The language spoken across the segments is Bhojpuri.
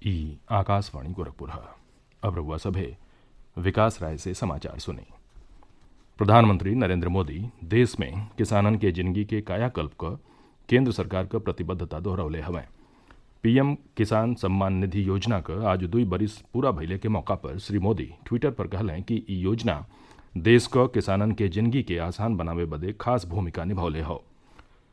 ई आकाशवाणी गोरखपुर। अब रउआ सभे विकास राय से समाचार सुनी। प्रधानमंत्री नरेंद्र मोदी देश में किसानन के जिंदगी के कायाकल्प क केंद्र सरकार क प्रतिबद्धता दोहरौले हवें। पीएम किसान सम्मान निधि योजना क आज 2 बरिस पूरा भइले के मौका पर श्री मोदी ट्विटर पर कहलें कि ई योजना देश क किसानन के जिंदगी के आसान बनावे बदे खास भूमिका निभौले हौ।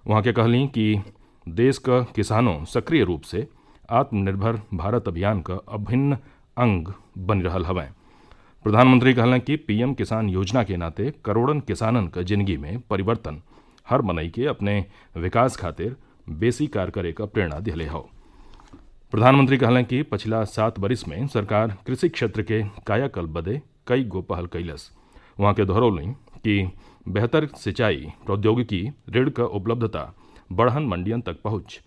उहाँ के कहलीं कि देश क किसानों सक्रिय रूप से आत्मनिर्भर भारत अभियान क अभिन्न अंग बन रहल हवें। प्रधानमंत्री कहलें कि पीएम किसान योजना के नाते करोड़न किसानन क जिंदगी में परिवर्तन हर मनई के अपने विकास खातिर बेसी कार्य करे क प्रेरणा दिहले हौ। प्रधानमंत्री कहलें कि पिछला 7 बरिस में सरकार कृषि क्षेत्र के कायाकल्प बदे कई गो पहल कैलस। वहाँ के दोहरौलीं कि बेहतर सिंचाई प्रौद्योगिकी, ऋण क उपलब्धता, बढ़हन मंडियन तक पहुँच,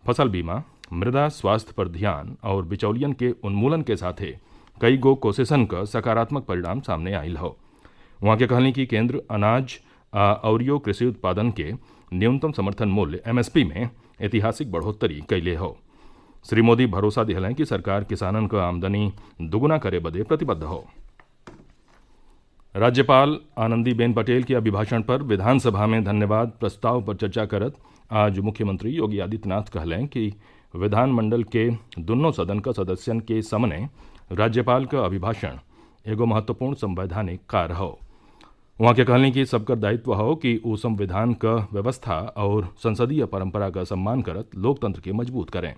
फसल बीमा, मृदा स्वास्थ्य पर ध्यान और बिचौलियन के उन्मूलन के साथे कई गो कोशिशन क सकारात्मक परिणाम सामने आयल हौ। वहाँ के कहलीं कि केंद्र अनाज अउरियो कृषि उत्पादन के न्यूनतम समर्थन मूल्य एमएसपी में ऐतिहासिक बढ़ोत्तरी कैले हौ। श्री मोदी भरोसा दिहलें कि सरकार किसानन क आमदनी दुगुना करे बदे प्रतिबद्ध हौ। राज्यपाल आनंदीबेन पटेल के अभिभाषण पर विधानसभा में धन्यवाद प्रस्ताव पर चर्चा करत आज मुख्यमंत्री योगी आदित्यनाथ कहलें कि विधानमंडल के दुन्नों सदन क सदस्यन के सामने राज्यपाल क अभिभाषण एगो महत्वपूर्ण संवैधानिक कार्य हौ। वहाँ के कहलीं कि सबकर दायित्व हौ कि ऊ संविधान क व्यवस्था और संसदीय परंपरा का सम्मान करत लोकतंत्र के मजबूत करें।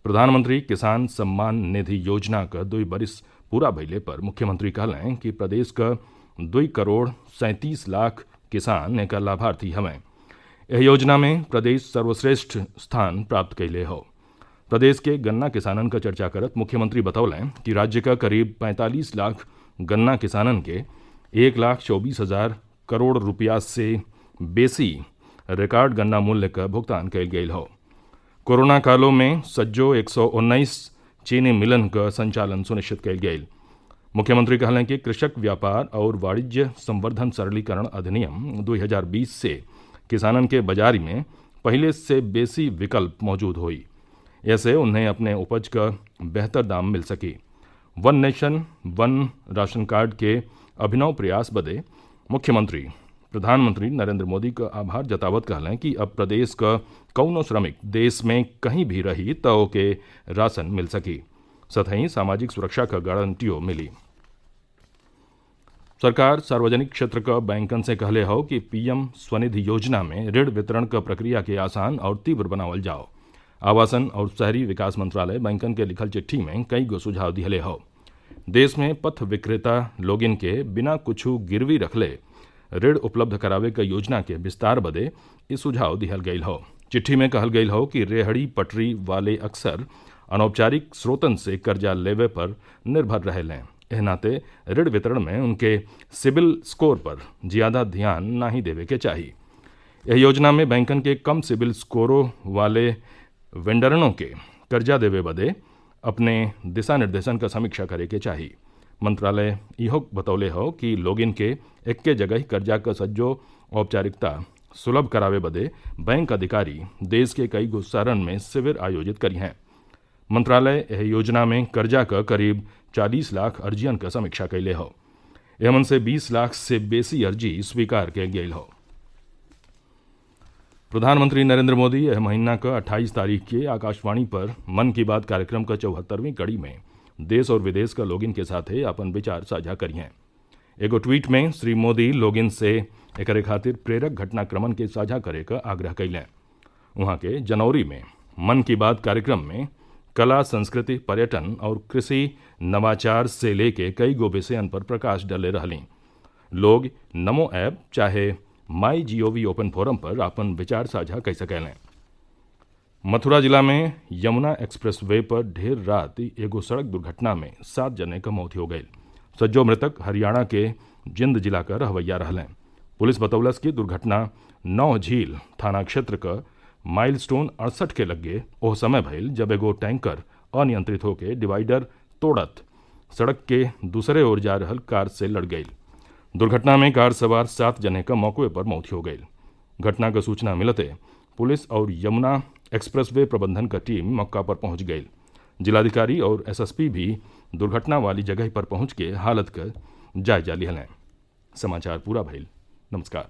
प्रधानमंत्री किसान सम्मान निधि योजना क 2 बरिस पूरा भइले पर मुख्यमंत्री कहलें कि प्रदेश क 2 करोड़ 37 लाख किसान एकर लाभार्थी हवें। एह योजना में प्रदेश सर्वश्रेष्ठ स्थान प्राप्त कैले हौ। प्रदेश के गन्ना किसानन क चर्चा करत मुख्यमंत्री बतौलें कि राज्य क करीब 45 लाख गन्ना किसानन के 1,24,000 करोड़ रुपया से बेसी रिकॉर्ड गन्ना मूल्य क भुगतान कैल गयल हौ। कोरोना कालों में सज्जो 119 चीनी मिलन क संचालन सुनिश्चित कैल गयल। मुख्यमंत्री कहलें कि कृषक व्यापार और वाणिज्य संवर्धन सरलीकरण अधिनियम 2020 से किसानन के बाजारी में पहले से बेसी विकल्प मौजूद हुई। ऐसे उन्हें अपने उपज का बेहतर दाम मिल सकी। वन नेशन वन राशन कार्ड के अभिनव प्रयास बदे मुख्यमंत्री प्रधानमंत्री नरेंद्र मोदी का आभार जतावत कहलें कि अब प्रदेश का कौनो श्रमिक देश में कहीं भी रही तो ओके राशन मिल सकी, सतही सामाजिक सुरक्षा का गारंटियो मिली। सरकार सार्वजनिक क्षेत्र क बैंकन से कहले हौ कि पीएम स्वनिधि योजना में ऋण वितरण क प्रक्रिया के आसान और तीव्र बनावल जाओ। आवासन और शहरी विकास मंत्रालय बैंकन के लिखल चिट्ठी में कई गो सुझाव दिहले हौ। देश में पथ विक्रेता लोगिन के बिना कुछू गिरवी रखले ऋण उपलब्ध करावे क योजना के विस्तार बदे इ सुझाव दिहल गयल हौ। चिट्ठी में कहल गयल हौ कि रेहड़ी पटरी वाले अक्सर अनौपचारिक स्रोतन से कर्जा लेवे पर निर्भर रहेलें। एह नाते ऋण वितरण में उनके सिबिल स्कोर पर ज्यादा ध्यान नहीं देवे के चाहिए। यह योजना में बैंकन के कम सिबिल स्कोरों वाले वेंडरनों के कर्जा देवे बदे अपने दिशा निर्देशन का समीक्षा करे के चाहिए। मंत्रालय इहो बतौले हो कि लोगिन के एक्के जगह कर्जा का सज्जो औपचारिकता सुलभ करावे बदे बैंक अधिकारी देश के कई गो शहरन में शिविर आयोजित करी हैं। मंत्रालय यह योजना में कर्जा का करीब 40 लाख अर्जियन का समीक्षा कैले हो। एमन से 20 लाख से बेसी अर्जी स्वीकार कैल गयल हो। प्रधानमंत्री नरेंद्र मोदी यह महीना का 28 तारीख के आकाशवाणी पर मन की बात कार्यक्रम का 74वीं कड़ी में देश और विदेश का लोगिन के साथे अपन विचार साझा करिए। एगो ट्वीट में श्री मोदी लोगिन से एकरे खातिर प्रेरक घटनाक्रमन के साझा करे का आग्रह कैलें। वहाँ के जनवरी में मन की बात कार्यक्रम में कला, संस्कृति, पर्यटन और कृषि नवाचार से लेके कई गो विषयन पर प्रकाश डाले रहलीं। लोग नमो ऐप चाहे माई GOV ओपन फोरम पर अपन विचार साझा कर सकेलें। मथुरा जिला में यमुना एक्सप्रेस वे पर ढेर रात एगो सड़क दुर्घटना में 7 जने क मौत हो गई। सज्जो मृतक हरियाणा के जिंद जिला का रहवैया रहलें। पुलिस बतौलस की दुर्घटना 9 झील थाना क्षेत्र का माइलस्टोन 68 के लगे ओह समय भइल जब एगो टैंकर अनियंत्रित होकर डिवाइडर तोड़त सड़क के दूसरे ओर जा रहल कार से लड़ गई। दुर्घटना में कार सवार 7 जने का मौके पर मौत हो गई। घटना का सूचना मिलते पुलिस और यमुना एक्सप्रेसवे प्रबंधन का टीम मौका पर पहुंच गई। जिलाधिकारी और एसएसपी भी दुर्घटना वाली जगह पर पहुंच के हालत का जायजा लिहलें। समाचार पूरा भइल। नमस्कार।